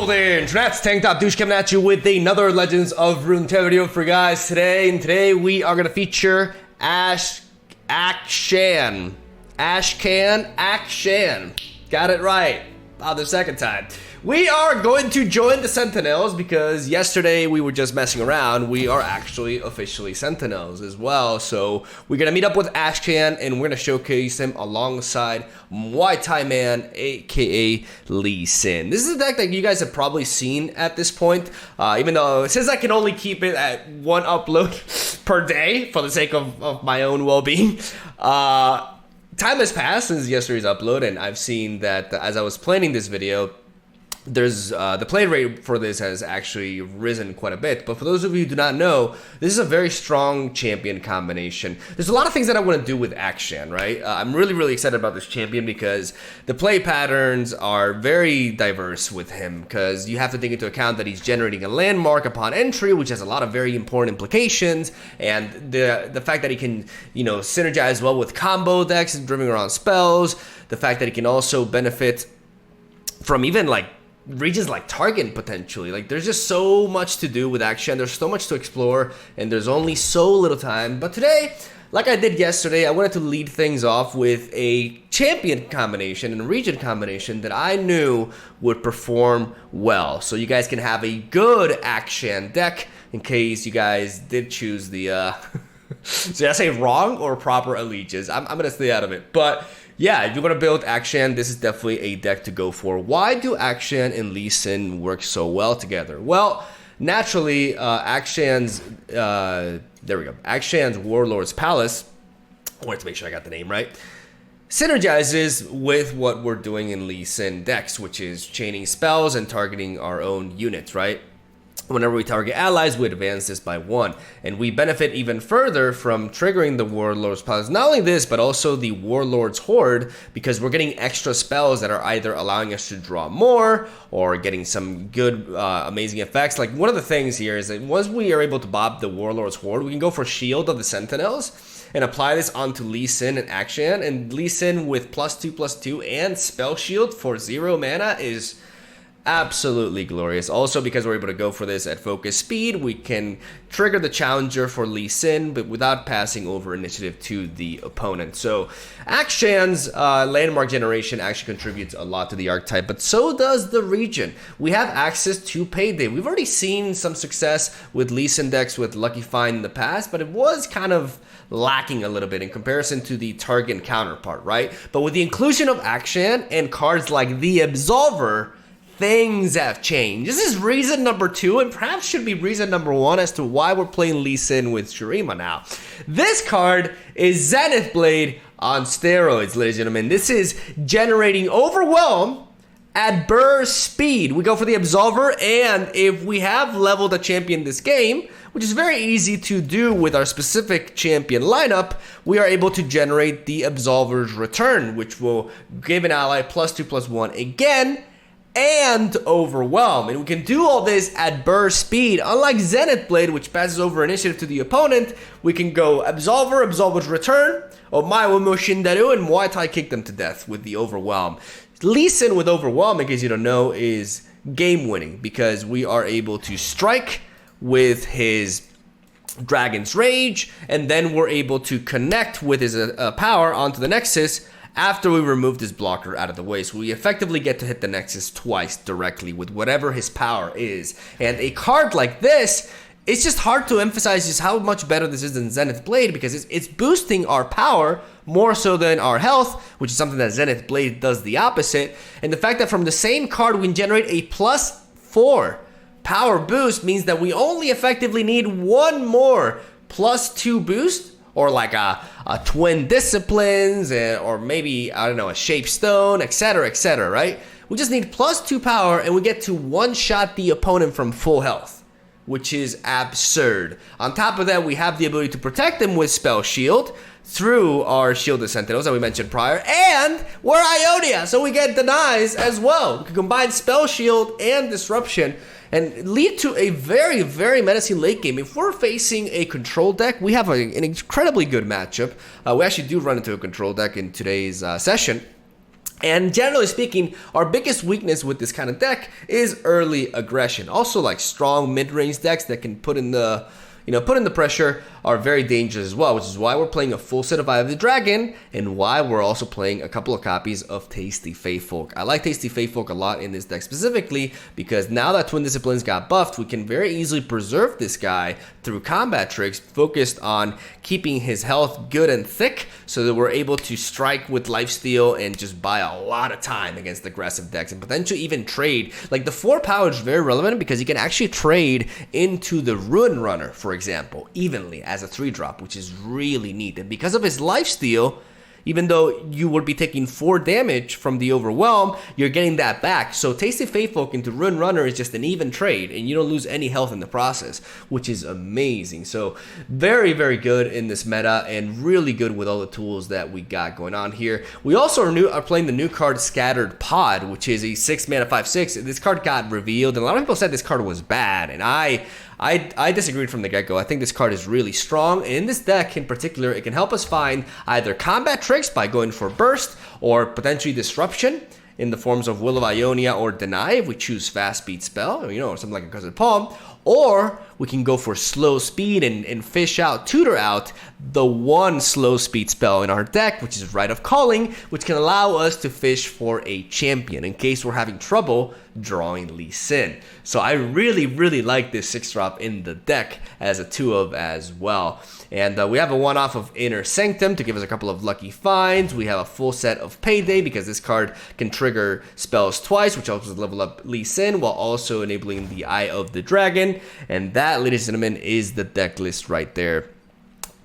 Yo there, Internet's Tank Top Douche coming at you with another Legends of Runeterra video for you guys today. And today we are going to feature AKSHAN. AKSHAN. Got it right. The second time. We are going to join the Sentinels because yesterday we were just messing around. We are actually officially Sentinels as well. So we're going to meet up with AKSHAN and we're going to showcase him alongside Muay Thai Man, aka Lee Sin. This is a deck that you guys have probably seen at this point. Even though since I can only keep it at one upload per day for the sake of my own well-being. Time has passed since yesterday's upload and I've seen that as I was planning this video, there's the play rate for this has actually risen quite a bit. But for those of you who do not know, this is a very strong champion combination. There's a lot of things that I want to do with AKSHAN, right? I'm really excited about this champion because the play patterns are very diverse with him, because you have to take into account that he's generating a landmark upon entry, which has a lot of very important implications, and the fact that he can, you know, synergize well with combo decks and driving around spells, the fact that he can also benefit from even like regions like Target potentially. Like, there's just so much to do with AKSHAN. There's so much to explore and there's only so little time. But today, like I did yesterday, I wanted to lead things off with a champion combination and a region combination that I knew would perform well, so you guys can have a good AKSHAN deck in case you guys did choose the did I say wrong or proper allegiance? I'm gonna stay out of it. But yeah, if you want to build AKSHAN, this is definitely a deck to go for. Why do AKSHAN and Lee Sin work so well together? Well, naturally, AKSHAN's AKSHAN's Warlord's Palace, I wanted to make sure I got the name right, synergizes with what we're doing in Lee Sin decks, which is chaining spells and targeting our own units, right? Whenever we target allies, we advance this by 1. And we benefit even further from triggering the Warlord's Palace. Not only this, but also the Warlord's Horde, because we're getting extra spells that are either allowing us to draw more or getting some good, amazing effects. Like, one of the things here is that once we are able to bob the Warlord's Horde, we can go for Shield of the Sentinels and apply this onto Lee Sin and AKSHAN. And Lee Sin with +2/+2 and Spell Shield for 0 mana is absolutely glorious. Also, because we're able to go for this at focus speed, we can trigger the challenger for Lee Sin, but without passing over initiative to the opponent. So AKSHAN's landmark generation actually contributes a lot to the archetype, but so does the region. We have access to Payday. We've already seen some success with Lee Sin decks with Lucky Find in the past, but it was kind of lacking a little bit in comparison to the Target counterpart, right? But with the inclusion of AKSHAN and cards like the Absolver, things have changed. This is reason number 2, and perhaps should be reason number 1 as to why we're playing Lee Sin with Shurima now. This card is Zenith Blade on steroids, ladies and gentlemen. This is generating Overwhelm at burst speed. We go for the Absolver, and if we have leveled a champion this game, which is very easy to do with our specific champion lineup, we are able to generate the Absolver's Return, which will give an ally +2/+1 again, and Overwhelm. And we can do all this at burst speed. Unlike Zenith Blade, which passes over initiative to the opponent, we can go Absolver, Absolver's Return, Omae wa Shindaru, and Muay Thai kick them to death with the Overwhelm. Lee Sin with Overwhelm, in case you don't know, is game winning because we are able to strike with his Dragon's Rage, and then we're able to connect with his power onto the Nexus after we remove this blocker out of the way. So we effectively get to hit the Nexus twice directly with whatever his power is. And a card like this, it's just hard to emphasize just how much better this is than Zenith Blade, because it's boosting our power more so than our health, which is something that Zenith Blade does the opposite. And the fact that from the same card we can generate a +4 power boost means that we only effectively need one more +2 boost, or like a Twin Disciplines, or maybe, I don't know, a Shape Stone, etc., right? We just need +2 power, and we get to one-shot the opponent from full health, which is absurd. On top of that, we have the ability to protect them with Spell Shield through our Shielded Sentinels that we mentioned prior, and we're Ionia, so we get denies as well. We can combine Spell Shield and Disruption and lead to a very menacing late game. If we're facing a control deck, we have an incredibly good matchup. We actually do run into a control deck in today's session. And generally speaking, our biggest weakness with this kind of deck is early aggression. Also, like strong mid-range decks that can put in the pressure are very dangerous as well, which is why we're playing a full set of Eye of the Dragon and why we're also playing a couple of copies of Tasty Faithfolk. I like Tasty Faithfolk a lot in this deck specifically because now that Twin Disciplines got buffed, we can very easily preserve this guy through combat tricks focused on keeping his health good and thick so that we're able to strike with lifesteal and just buy a lot of time against aggressive decks and potentially even trade. Like the 4 power is very relevant because you can actually trade into the Ruin Runner, for example, evenly as a 3-drop, which is really neat. And because of his lifesteal, even though you would be taking 4 damage from the Overwhelm, you're getting that back. So Tasty Faithfolk into Ruin Runner is just an even trade, and you don't lose any health in the process, which is amazing. So very, very good in this meta, and really good with all the tools that we got going on here. We also are playing the new card Scattered Pod, which is a 6 mana 5/6. This card got revealed, and a lot of people said this card was bad, and I disagreed from the get-go. I think this card is really strong. And in this deck in particular, it can help us find either combat tricks by going for burst or potentially disruption in the forms of Will of Ionia or Deny if we choose fast speed spell, or something like a Cousin Palm. Or we can go for slow speed and fish out, tutor out the one slow speed spell in our deck, which is Rite of Calling, which can allow us to fish for a champion in case we're having trouble drawing Lee Sin. So I really, really like this 6-drop in the deck as a 2-of as well. And we have a 1-off of Inner Sanctum to give us a couple of lucky finds. We have a full set of Payday because this card can trigger spells twice, which helps us level up Lee Sin while also enabling the Eye of the Dragon. And that, ladies and gentlemen, is the deck list right there.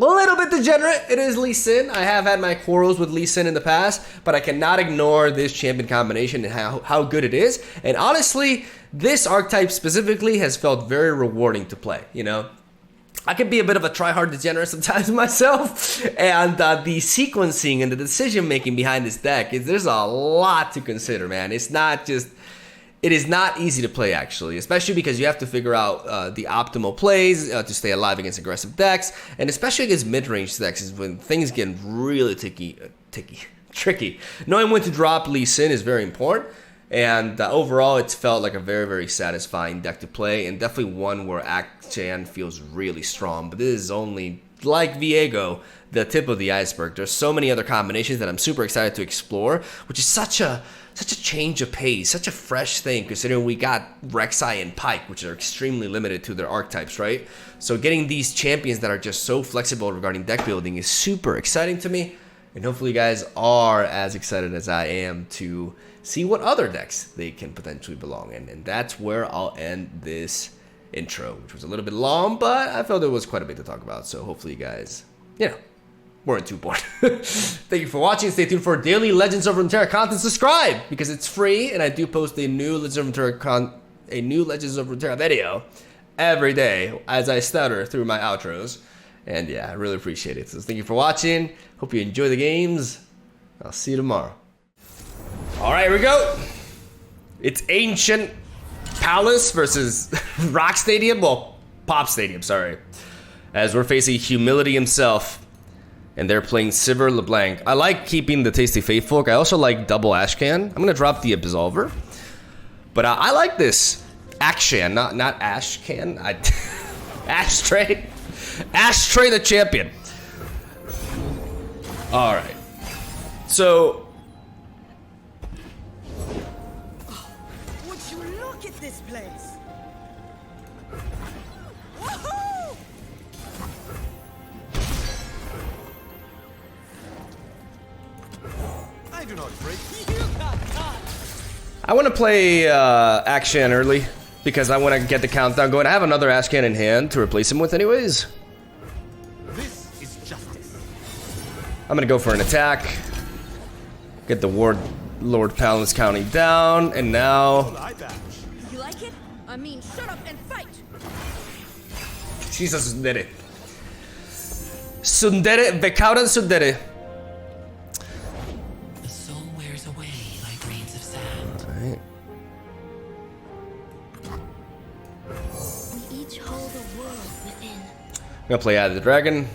A little bit degenerate, it is Lee Sin. I have had my quarrels with Lee Sin in the past, but I cannot ignore this champion combination and how good it is. And honestly, this archetype specifically has felt very rewarding to play, I can be a bit of a try-hard degenerate sometimes myself, and the sequencing and the decision-making behind this deck, there's a lot to consider, man. It is not easy to play, actually, especially because you have to figure out the optimal plays to stay alive against aggressive decks, and especially against mid-range decks is when things get really tricky. Knowing when to drop Lee Sin is very important, and overall, it's felt like a very, very satisfying deck to play, and definitely one where AKSHAN feels really strong. But this is only, like Viego, the tip of the iceberg. There's so many other combinations that I'm super excited to explore, which is such a change of pace, such a fresh thing, considering we got Rek'sai and Pyke, which are extremely limited to their archetypes, right? So getting these champions that are just so flexible regarding deck building is super exciting to me, and hopefully you guys are as excited as I am to see what other decks they can potentially belong in. And that's where I'll end this intro, which was a little bit long, but I felt there was quite a bit to talk about. So hopefully you guys, weren't too bored. Thank you for watching. Stay tuned for daily Legends of Runeterra content. Subscribe because it's free, and I do post a new Legends of Runeterra video every day as I stutter through my outros. And I really appreciate it. So thank you for watching. Hope you enjoy the games. I'll see you tomorrow. All right, here we go. It's Ancient Palace versus Rock Stadium. Well, Pop Stadium, sorry. As we're facing Humility himself. And they're playing Sivir, LeBlanc. I like keeping the Tasty Faithfolk. I also like double AKSHAN. I'm going to drop the Absolver. But I like this AKSHAN, not AKSHAN. Ashtray. Ashtray the champion. All right. So... would you look at this place? Woohoo! I do not break. You got caught. I want to play AKSHAN early because I want to get the countdown going. I have another AKSHAN in hand to replace him with anyways. This is justice. I'm going to go for an attack. Get the Lord Palace counting down, and now... You like it? I mean, shut up and fight! Jesus Sundere. Sundere, Vekauran Sundere. The soul wears away like grains of sand. Alright. We each hold a world within. I'm gonna play Eye of the Dragon.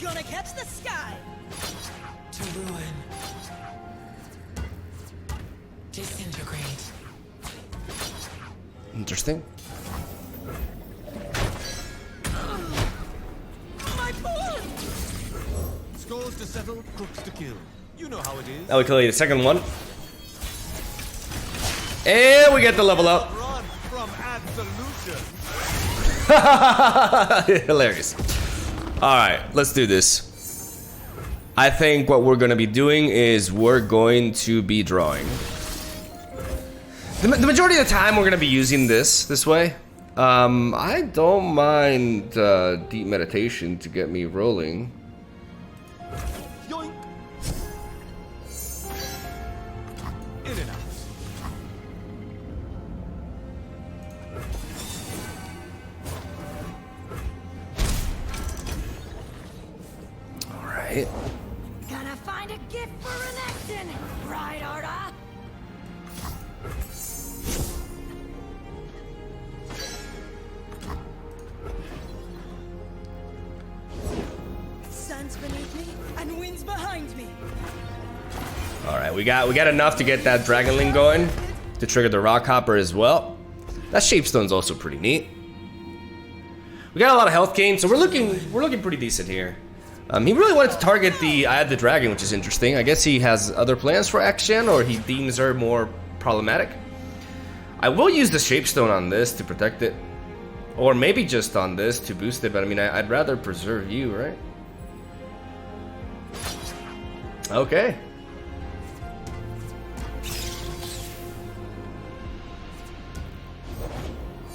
Gonna catch the sky. To ruin. Interesting. My pawn! Scores to settle, crooks to kill. You know how it is. Now we kill the second one. And we get the level up. Run from absolution. Hilarious. Alright, let's do this. I think what we're gonna be doing is we're going to be drawing. The majority of the time we're gonna be using this way. I don't mind deep meditation to get me rolling. Yoink. In and out. Alright. Gonna find a gift for Renekton, right, Arda? Sun's beneath me and wind's behind me. Alright, we got enough to get that Dragonling going. To trigger the Rock Hopper as well. That Shapestone's also pretty neat. We got a lot of health gain, so we're looking pretty decent here. He really wanted to target the Eye of the Dragon, which is interesting. I guess he has other plans for AKSHAN, or he deems her more problematic. I will use the Shapestone on this to protect it. Or maybe just on this to boost it, but I mean, I'd rather preserve you, right? Okay.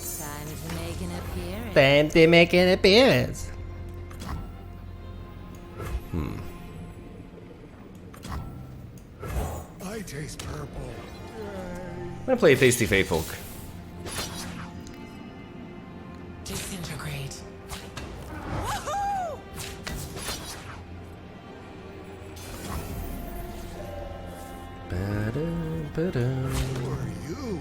Time to make an appearance. Time to make an appearance. I taste purple. I'm gonna play Tasty Faithful. Disintegrate. Woohoo! Who are you?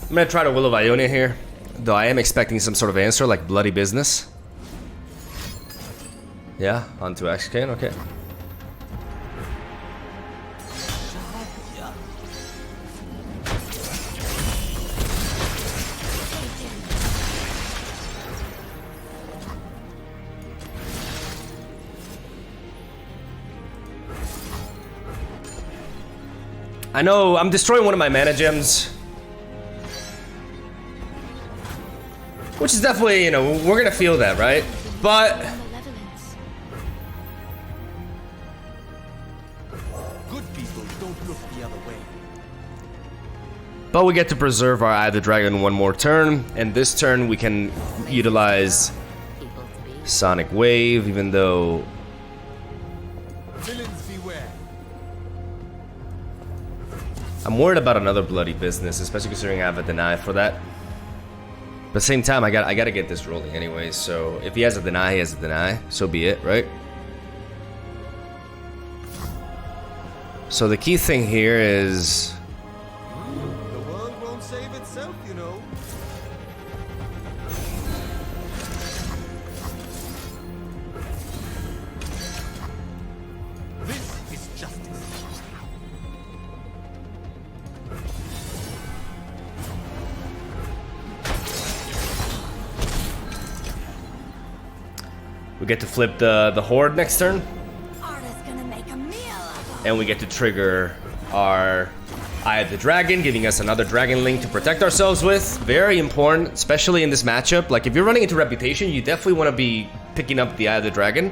I'm gonna try to Will of Ionia here, though I am expecting some sort of answer like bloody business. Yeah, onto AKSHAN, okay. I know I'm destroying one of my mana gems. Which is definitely, you know, we're gonna feel that, right? But Malevolence. Good people don't look the other way. we get to preserve our Eye of the Dragon one more turn, and this turn we can utilize People to be. Sonic Wave, even though Villains beware. I'm worried about another bloody business, especially considering I have a deny for that. But at the same time, I gotta get this rolling anyway, so if he has a deny, he has a deny. So be it, right? So the key thing here is... The world won't save itself, you know. This is justice. we get to flip the Horde next turn, Arda's gonna make a meal of and we get to trigger our Eye of the Dragon, giving us another Dragon Link to protect ourselves with. Very important, especially in this matchup. Like, if you're running into Reputation, you definitely want to be picking up the Eye of the Dragon,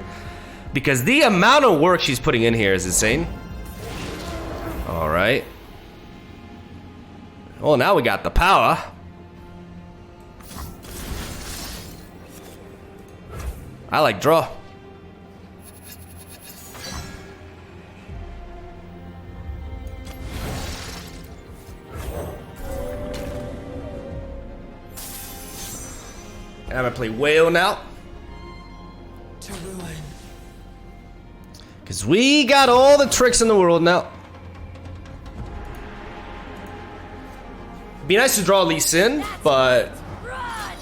because the amount of work she's putting in here is insane. Alright. Well, now we got the power. I like draw. And I'm gonna play Whale now, To ruin. because we got all the tricks in the world now. Be nice to draw Lee Sin, but run!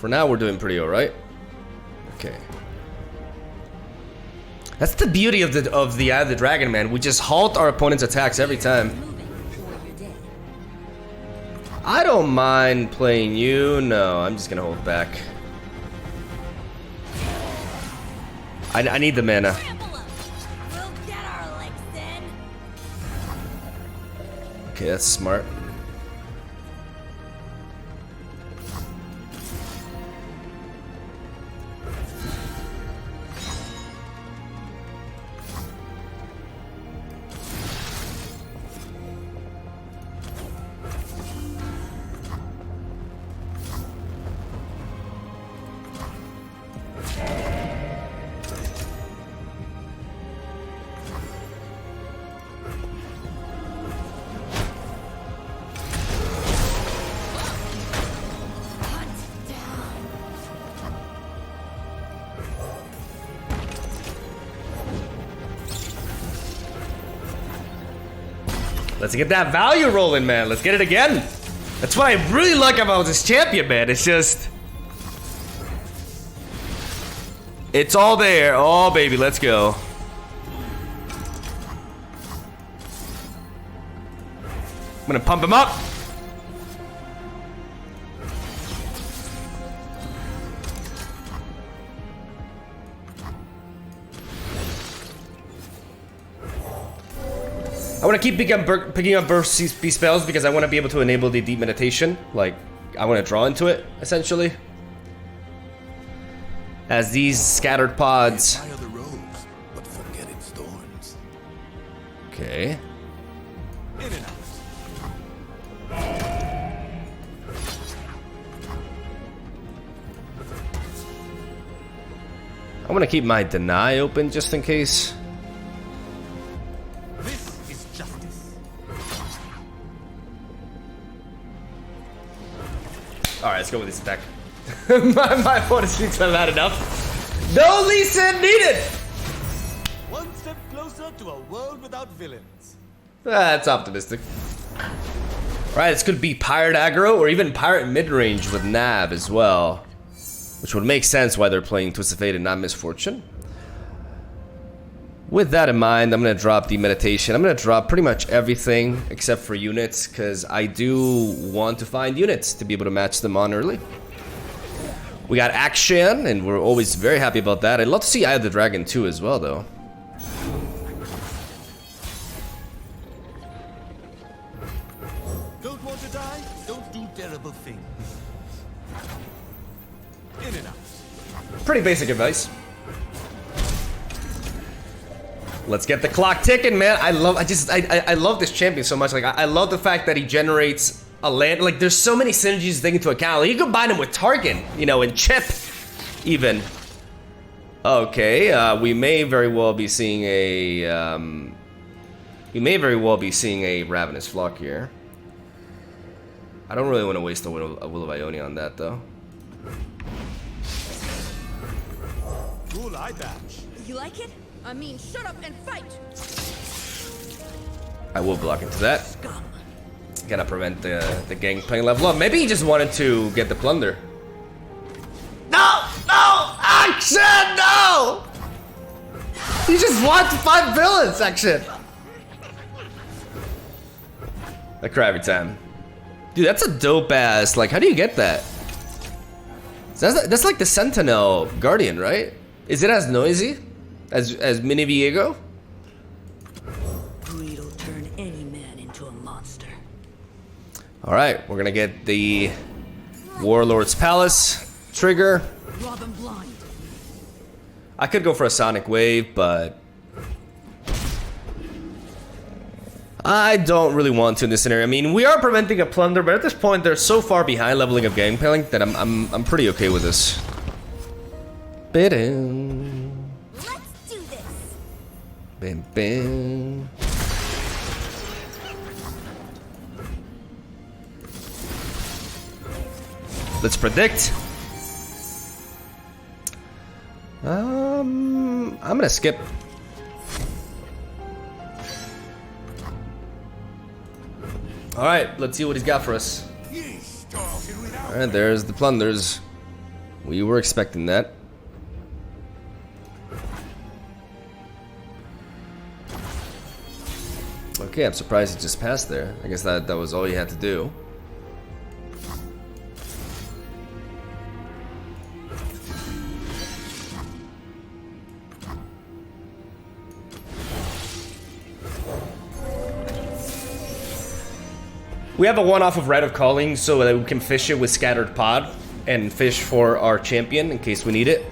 For now, we're doing pretty alright. Okay. That's the beauty of the Eye of the Dragon, man. We just halt our opponent's attacks every time. I don't mind playing you. No, I'm just gonna hold back. I need the mana. We'll get our licks in. Okay, that's smart. Let's get that value rolling, man. Let's get it again. That's what I really like about this champion, man. It's just... it's all there. Oh, baby, let's go. I'm gonna pump him up. I want to keep picking up burst speed spells because I want to be able to enable the deep meditation. Like, I want to draw into it, essentially. As these scattered pods. Fire the rose, but forget its thorns. Okay. In and out. I want to keep my deny open just in case. This is justice. Alright, let's go with this attack. my opponent thinks I've had enough. No Lee Sin needed! One step closer to a world without villains. That's optimistic. Alright, this could be Pirate aggro or even Pirate midrange with Nab as well. Which would make sense why they're playing Twist of Fate and not Misfortune. With that in mind, I'm going to drop the meditation. I'm going to drop pretty much everything except for units because I do want to find units to be able to match them on early. We got AKSHAN, and we're always very happy about that. I'd love to see Eye of the Dragon too as well, though. Don't want to die? Don't do terrible things. In and out. Pretty basic advice. Let's get the clock ticking, man. I love this champion so much. Like, I love the fact that he generates a land. Like, there's so many synergies to take into account. Like, you combine him with Tarkin, you know, and Chip, even. Okay, we may very well be seeing a Ravenous Flock here. I don't really want to waste a Will of Ionia on that, though. Cool eye patch. You like it? I mean, shut up and fight! I will block into that. Gotta prevent the gangplank level up. Maybe he just wanted to get the plunder. No! No! AKSHAN! No! He just wants to fight villains, AKSHAN! I cry every time. Dude, that's a dope ass. Like, how do you get that? That's like the Sentinel Guardian, right? Is it as noisy as Mini Viego? Greed will turn any man into a monster. All right, we're gonna get the Warlord's Palace trigger. Rob him blind. I could go for a Sonic Wave, but I don't really want to in this scenario. I mean, we are preventing a plunder, but at this point, they're so far behind leveling of gangplank that I'm pretty okay with this. Bam. Let's do this. Bam, bam. Let's predict. I'm gonna skip. All right, let's see what he's got for us. All right, there's the plunders. We were expecting that. Okay, I'm surprised he just passed there. I guess that was all you had to do. We have a one-off of Rite of Calling so that we can fish it with Scattered Pod and fish for our champion in case we need it.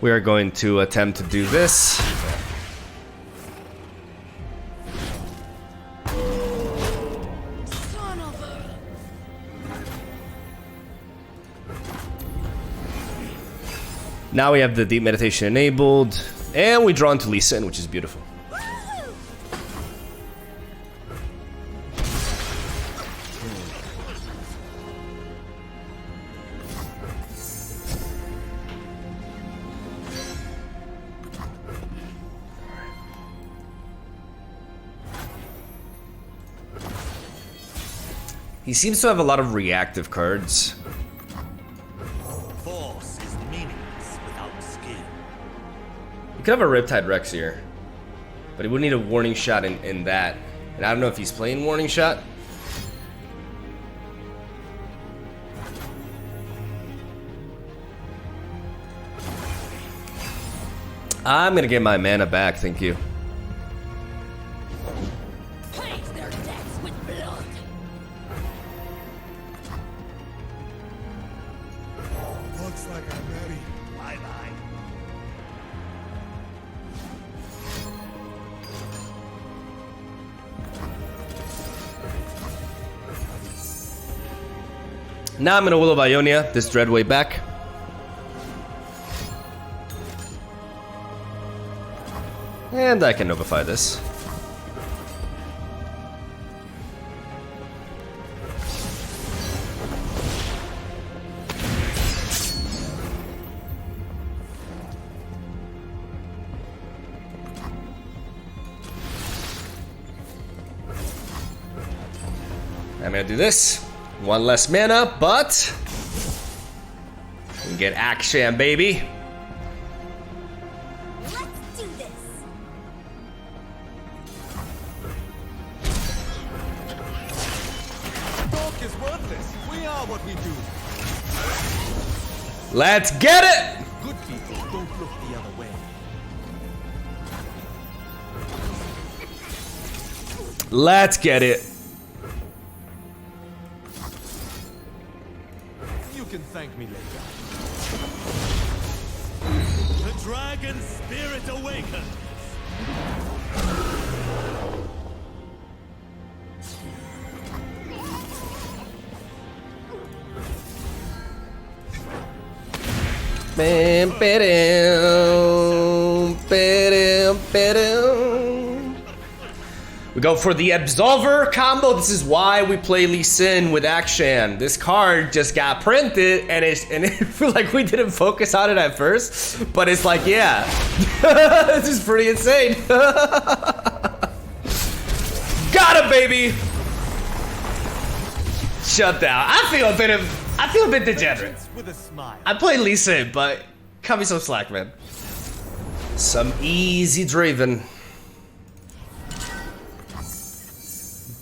We are going to attempt to do this. Son of a... Now we have the deep meditation enabled, and we draw into Lee Sin, which is beautiful. He seems to have a lot of reactive cards. Force is meaningless without skill. He could have a Riptide Rex here, but he would need a warning shot in that. And I don't know if he's playing warning shot. I'm gonna get my mana back, thank you. Paint their decks with blood. Looks like I'm ready. Bye-bye. Now I'm gonna Will of Ionia this Dreadway back. And I can Novify this. I'm gonna do this. One less mana, but we get AKSHAN, baby. Let's do this. Talk is worthless. We are what we do. Let's get it! Good people don't look the other way. Let's get it. You can thank me later. The dragon spirit awakens. Bam, ba-dum, ba-dum, ba-dum. We go for the Absolver combo. This is why we play Lee Sin with AKSHAN. This card just got printed, and it feel like we didn't focus on it at first, but it's like, yeah, this is pretty insane. Got him, baby. Shut down. I feel a bit degenerate. With a smile. I play Lee Sin, but cut me some slack, man. Some easy Draven.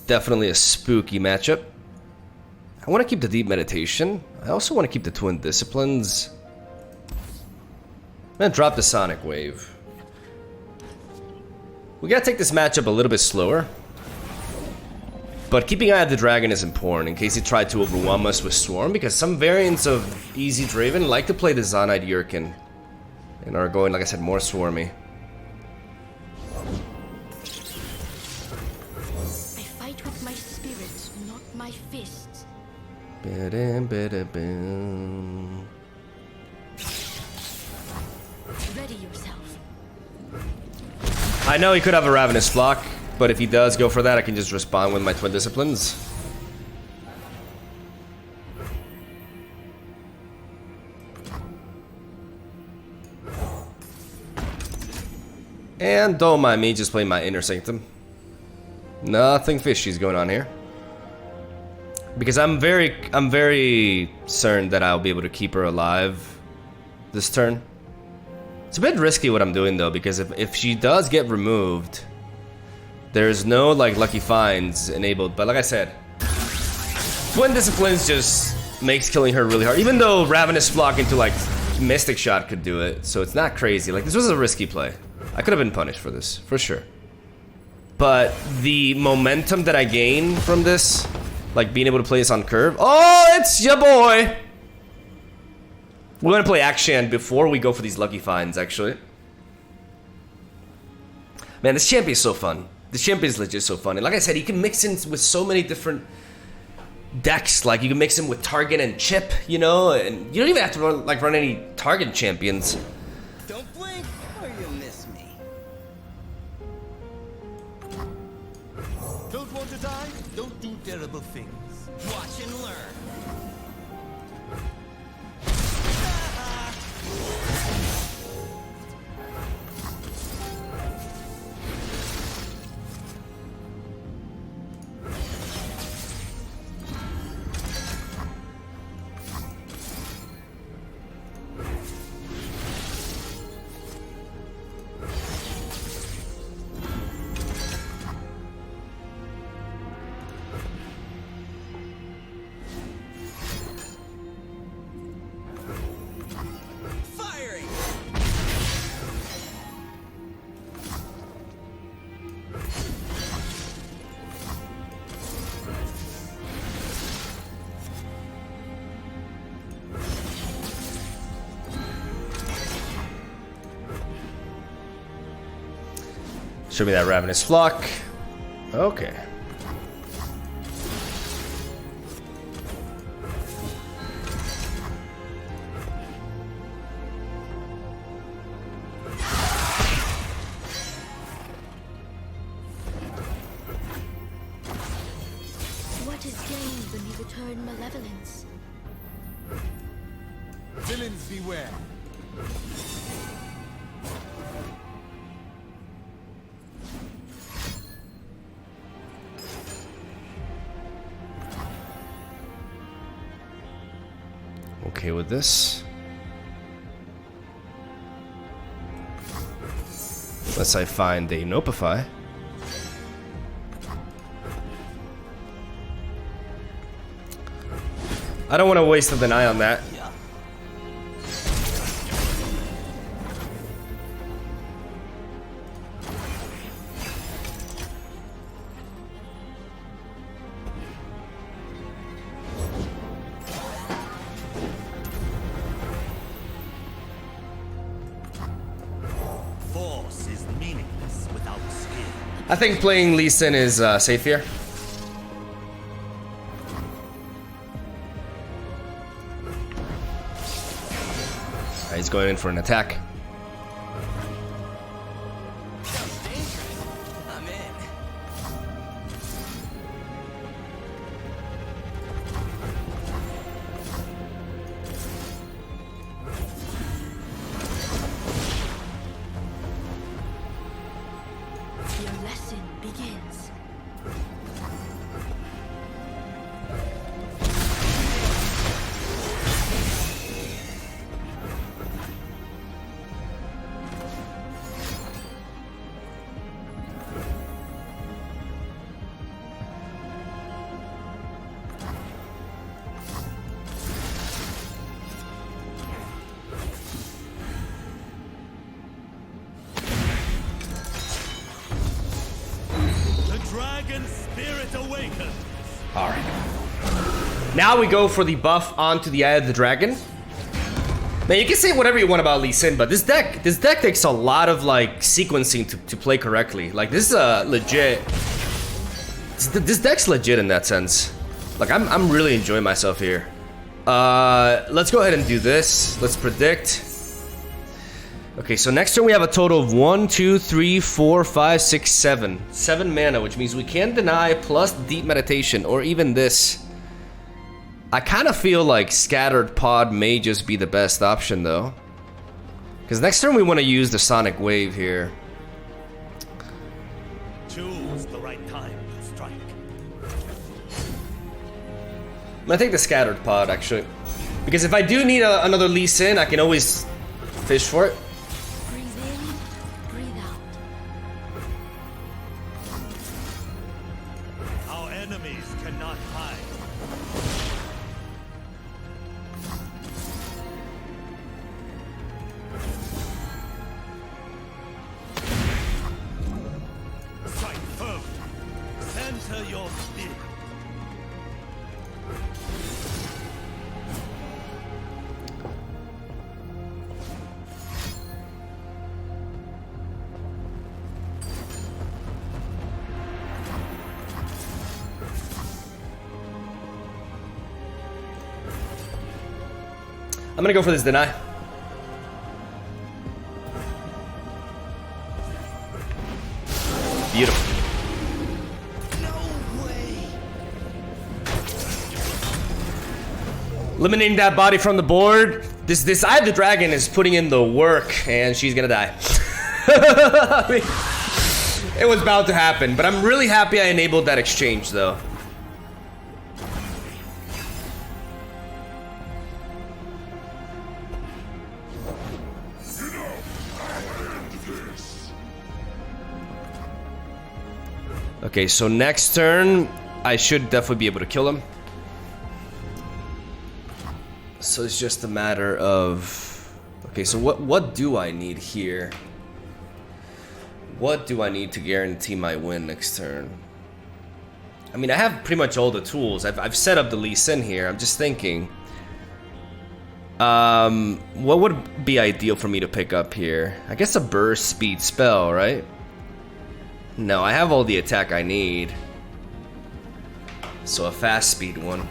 Definitely a spooky matchup. I want to keep the deep meditation. I also want to keep the twin disciplines. I'm gonna drop the sonic wave. We gotta take this matchup a little bit slower. But keeping an eye on the dragon is important in case he tried to overwhelm us with Swarm, because some variants of easy Draven like to play the Zonite Yurkin and are going, like I said, more swarmy. my fists. Ba-dum-ba-da-boom. Ready yourself. I know he could have a Ravenous Flock, but if he does go for that, I can just respond with my Twin Disciplines. And don't mind me just playing my Inner Sanctum. Nothing fishy's going on here. Because I'm very certain that I'll be able to keep her alive this turn. It's a bit risky what I'm doing though, because if she does get removed, there's no like lucky finds enabled. But like I said, Twin Disciplines just makes killing her really hard. Even though Ravenous Flock into like Mystic Shot could do it, so it's not crazy. Like this was a risky play. I could have been punished for this, for sure. But the momentum that I gain from this, like being able to play this on curve. Oh, it's your boy! We're gonna play AKSHAN before we go for these lucky finds, actually. Man, this champion is so fun. This champion is legit so fun. And like I said, you can mix in with so many different decks. Like you can mix in with Target and Chip, you know, and you don't even have to run any Target champions. Don't blink or you'll miss me. Don't want to die? Don't do terrible things. Watch and learn. Show me that Ravenous Flock. Okay. What is gained when you return malevolence? Villains beware. Okay with this. Unless I find a Nopify. I don't want to waste a deny on that. Force is meaningless without skill. I think playing Lee Sin is safe here. Alright, he's going in for an attack. Sounds dangerous. I'm in. Your lesson begins. The dragon spirit awakens. Alright. Now we go for the buff onto the Eye of the Dragon. Man, you can say whatever you want about Lee Sin, but this deck takes a lot of like sequencing to play correctly. Like this is a legit. This deck's legit in that sense. Like, I'm really enjoying myself here. Let's go ahead and do this. Let's predict. Okay, so next turn we have a total of 1, 2, 3, 4, 5, 6, 7. 7 mana, which means we can deny plus Deep Meditation, or even this. I kind of feel like Scattered Pod may just be the best option, though. Because next turn we want to use the Sonic Wave here. Choose the right time to strike. I'm gonna take the Scattered Pod, actually. Because if I do need another Lee Sin, I can always fish for it. Breathe in, breathe out. Our enemies cannot hide. Strike firm. Center your spear. I'm gonna go for this deny. Beautiful. No way. Eliminating that body from the board. This Eye of the Dragon is putting in the work, and she's gonna die. I mean, it was bound to happen, but I'm really happy I enabled that exchange, though. Okay, so next turn, I should definitely be able to kill him. So it's just a matter of... Okay, so what do I need here? What do I need to guarantee my win next turn? I mean, I have pretty much all the tools. I've set up the Lee Sin here. I'm just thinking... what would be ideal for me to pick up here? I guess a burst speed spell, right? No, I have all the attack I need. So a fast speed one.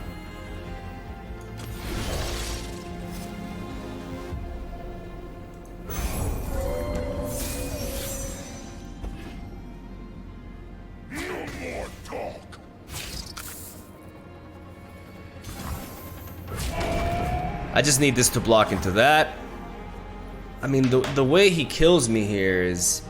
No more talk. I just need this to block into that. I mean, the way he kills me here is...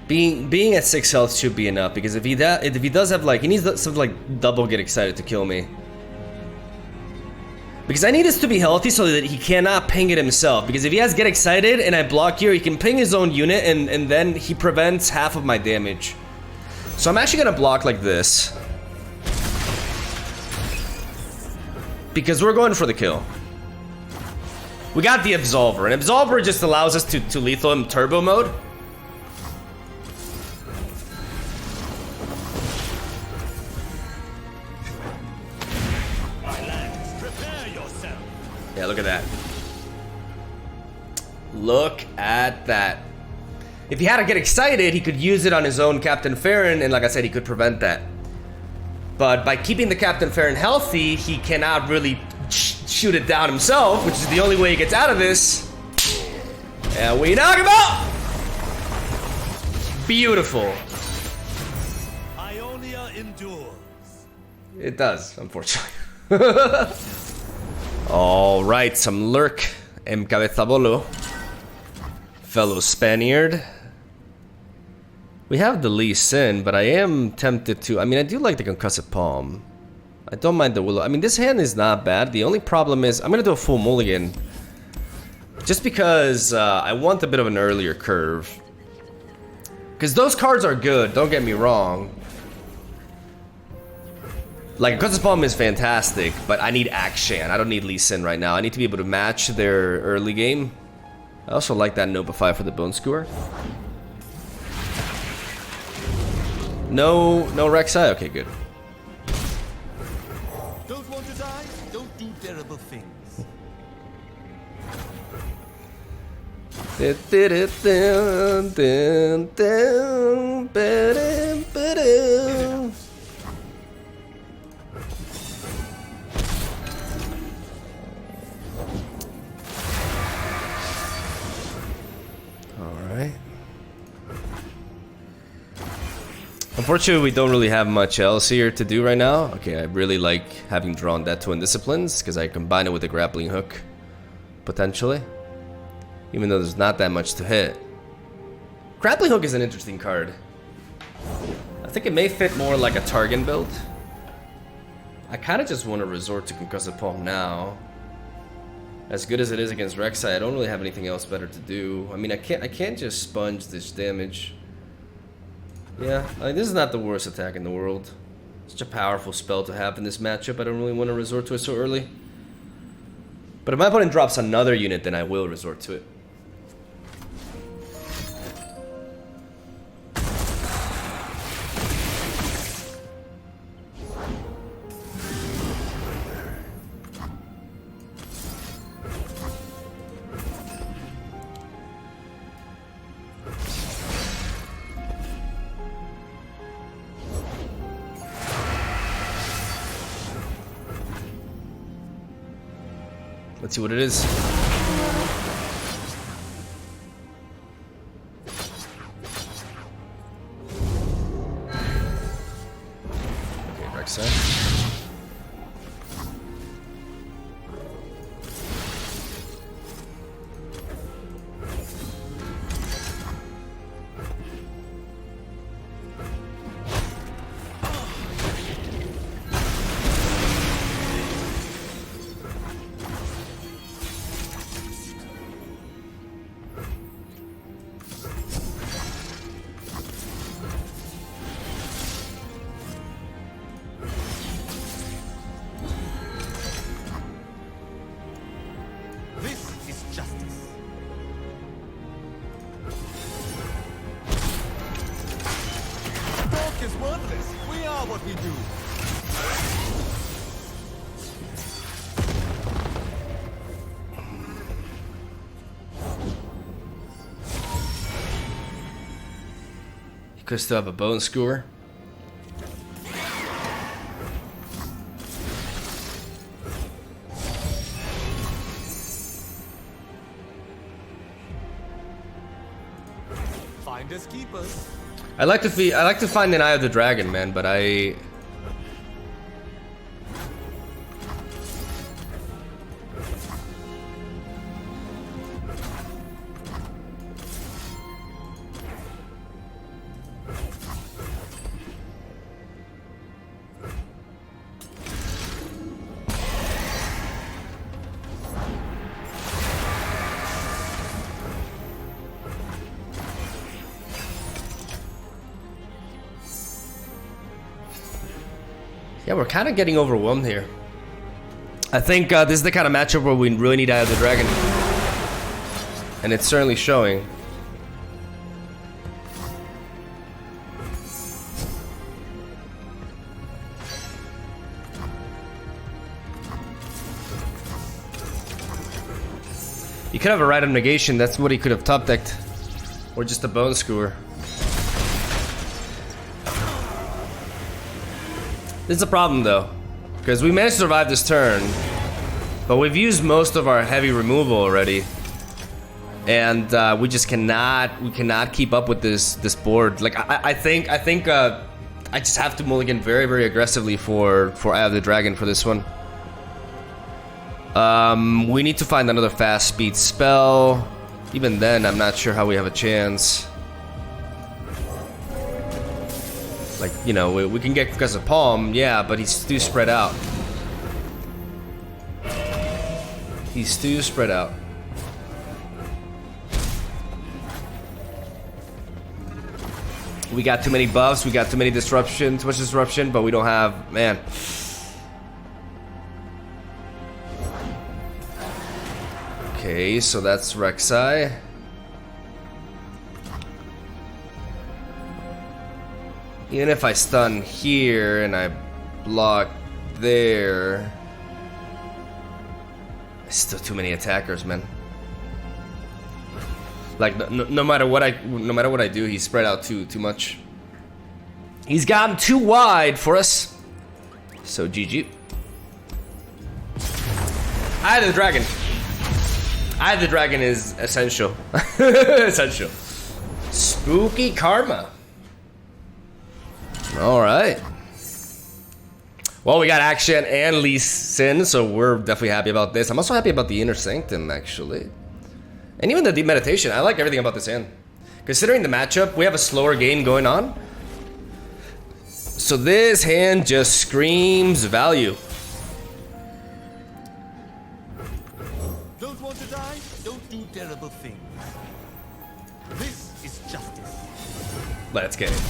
Being at 6 health should be enough, because if he does have like, he needs something like double get excited to kill me. Because I need this to be healthy so that he cannot ping it himself. Because if he has get excited and I block here, he can ping his own unit and then he prevents half of my damage. So I'm actually gonna block like this. Because we're going for the kill. We got the Absolver, and Absolver just allows us to lethal him turbo mode. Yeah, look at that. Look at that. If he had to get excited, he could use it on his own Captain Farron, and like I said, he could prevent that. But by keeping the Captain Farron healthy, he cannot really shoot it down himself, which is the only way he gets out of this. And we knock him out! Beautiful. Ionia endures. It does, unfortunately. All right, some lurk, Cabezabolo, fellow Spaniard. We have the Lee Sin, but I am tempted to. I mean, I do like the Concussive Palm. I don't mind the Willow. I mean, this hand is not bad. The only problem is I'm gonna do a full mulligan, just because I want a bit of an earlier curve. Because those cards are good. Don't get me wrong. Like, Concussive Palm is fantastic, but I need AKSHAN. I don't need Lee Sin right now. I need to be able to match their early game. I also like that Notify for the Bone Skewer. No Rek'sai? Okay, good. Don't want to die? Don't do terrible things. Unfortunately, we don't really have much else here to do right now. Okay, I really like having drawn that to Indisciplines because I combine it with the grappling hook, potentially. Even though there's not that much to hit. Grappling hook is an interesting card. I think it may fit more like a Targan build. I kind of just want to resort to Concussive Palm now. As good as it is against Rek'sai, I don't really have anything else better to do. I mean, I can't just sponge this damage. Yeah, I mean, this is not the worst attack in the world. Such a powerful spell to have in this matchup. I don't really want to resort to it so early. But if my opponent drops another unit, then I will resort to it. Let's see what it is. Okay, Rek'sai. Could still have a bone skewer. Finders keepers. I like to find an Eye of the Dragon, man, but I yeah, we're kind of getting overwhelmed here. I think this is the kind of matchup where we really need Eye of the Dragon. And it's certainly showing. You could have a Rite of Negation, that's what he could have top decked. Or just a Bone Skewer. This is a problem though, because we managed to survive this turn, but we've used most of our heavy removal already, and we just cannot keep up with this board. Like I think I just have to mulligan very, very aggressively for Eye of the Dragon for this one. We need to find another fast speed spell. Even then, I'm not sure how we have a chance. Like, you know, we can get Concussive Palm, yeah, but he's too spread out. He's too spread out. We got too many buffs, we got too many disruption, too much disruption, but we don't have, man. Okay, so that's Rek'sai. Even if I stun here and I block there, still too many attackers, man. Like no matter what I do, he's spread out too much. He's gotten too wide for us. So GG. Eye of the Dragon. Eye of the Dragon is essential. Essential. Spooky Karma. All right. Well, we got AKSHAN and Lee Sin, so we're definitely happy about this. I'm also happy about the Inner Sanctum, actually. And even the Deep Meditation. I like everything about this hand. Considering the matchup, we have a slower game going on. So this hand just screams value. Don't want to die? Don't do terrible things. This is justice. Let's get it.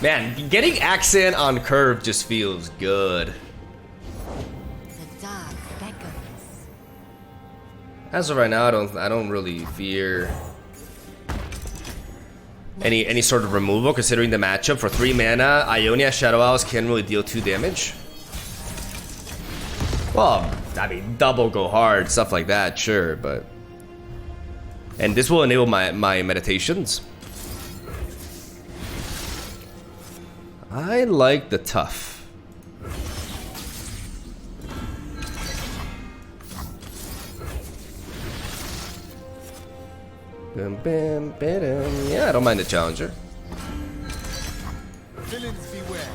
Man, getting AKSHAN on curve just feels good. The dark beckons. As of right now, I don't really fear any sort of removal, considering the matchup. For 3 mana, Ionia Shadow Owls can really deal 2 damage. Well, I mean, double go hard, stuff like that, sure, but... And this will enable my meditations. I like the tough. Bam, bam, bam. Yeah, I don't mind the challenger. Villains beware.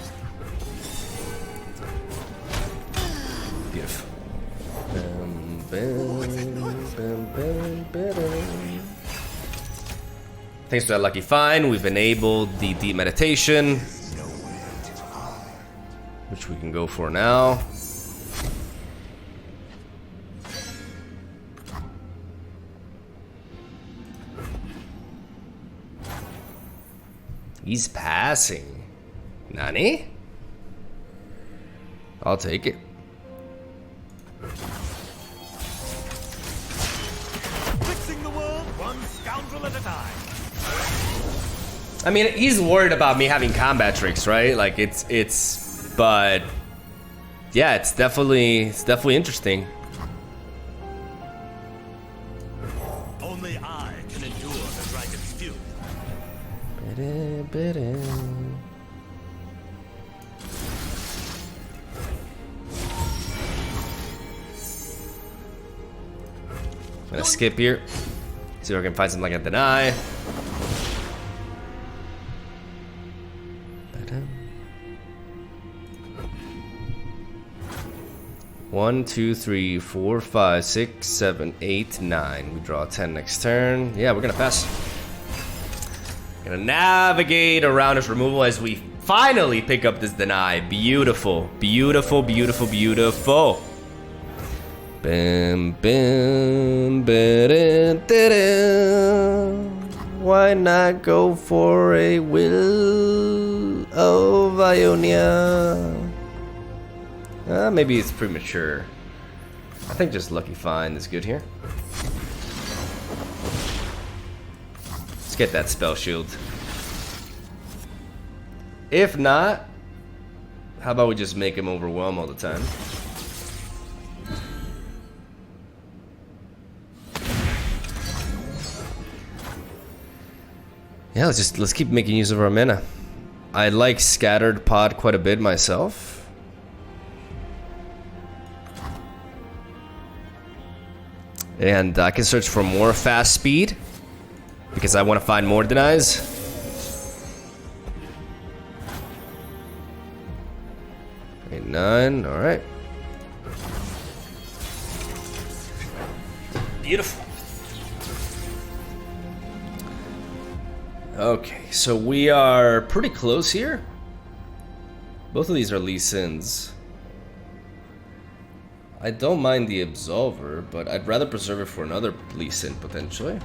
Beautiful. Bam, bam, bam, bam, bam. Thanks to that lucky find, we've enabled the deep meditation, which we can go for now. He's passing. Nani? I'll take it. Fixing the world one scoundrel at a time. I mean, he's worried about me having combat tricks, right? Like but yeah, it's definitely interesting. Only I can endure the dragon's fury. I'm gonna skip here. See if I can find something like a deny. 1, 2, 3, 4, 5, 6, 7, 8, 9. We draw 10 next turn. Yeah, we're gonna pass. Gonna navigate around this removal as we finally pick up this deny. Beautiful, beautiful, beautiful, beautiful. Bam, bam, why not go for a Will of Ionia? Maybe it's premature. I think just lucky find is good here. Let's get that spell shield. If not, how about we just make him overwhelm all the time? Yeah, let's keep making use of our mana. I like Scattered Pod quite a bit myself. And I can search for more fast speed because I want to find more denies. Okay, 9, all right. Beautiful. Okay, so we are pretty close here. Both of these are Lee Sins. I don't mind the Absolver, but I'd rather preserve it for another Lee Sin potentially.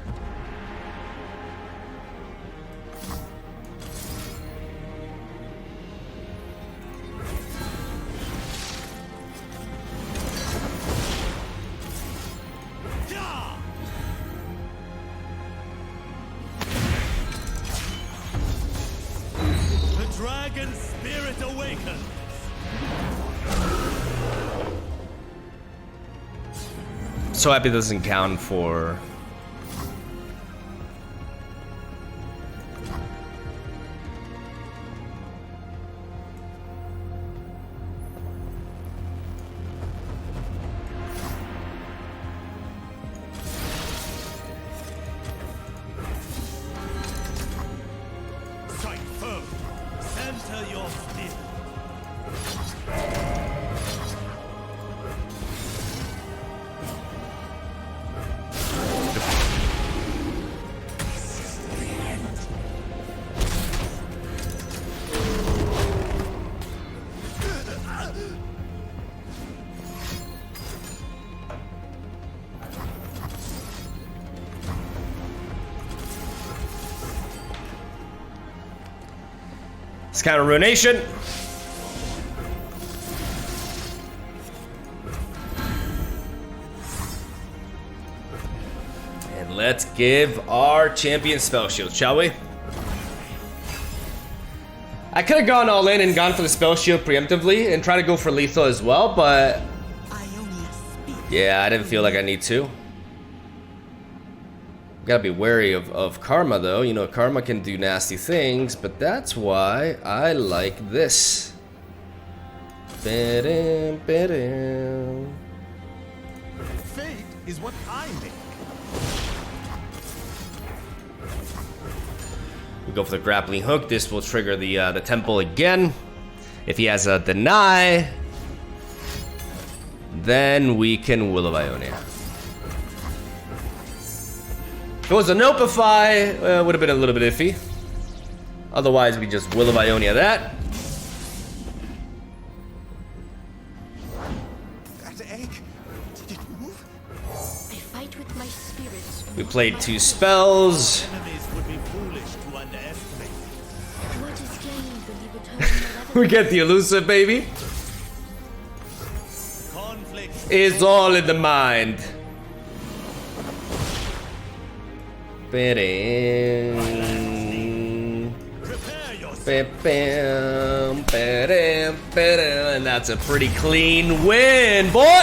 The dragon spirit awakens. So happy it doesn't count for... Strike firm. Let's counter Ruination. And let's give our champion spell shield, shall we? I could have gone all in and gone for the spell shield preemptively and try to go for lethal as well, but yeah, I didn't feel like I need to. Gotta be wary of Karma though. You know, Karma can do nasty things, but that's why I like this. Ba-dum, ba-dum. Fate is what I make. We go for the grappling hook. This will trigger the temple again. If he has a deny, then we can Will of Ionia. If it was a Nopify, would have been a little bit iffy. Otherwise, we just Will of Ionia that. That egg, did it move? I fight with my spirits. We played 2 spells. Enemies would be foolish to underestimate. What is gained when you return malevolent? We get the elusive, baby. Conflict It's all in the mind. Ba-dum. prepare yourself. Ba-bam, ba-dam, ba-dam. And that's a pretty clean win, boy.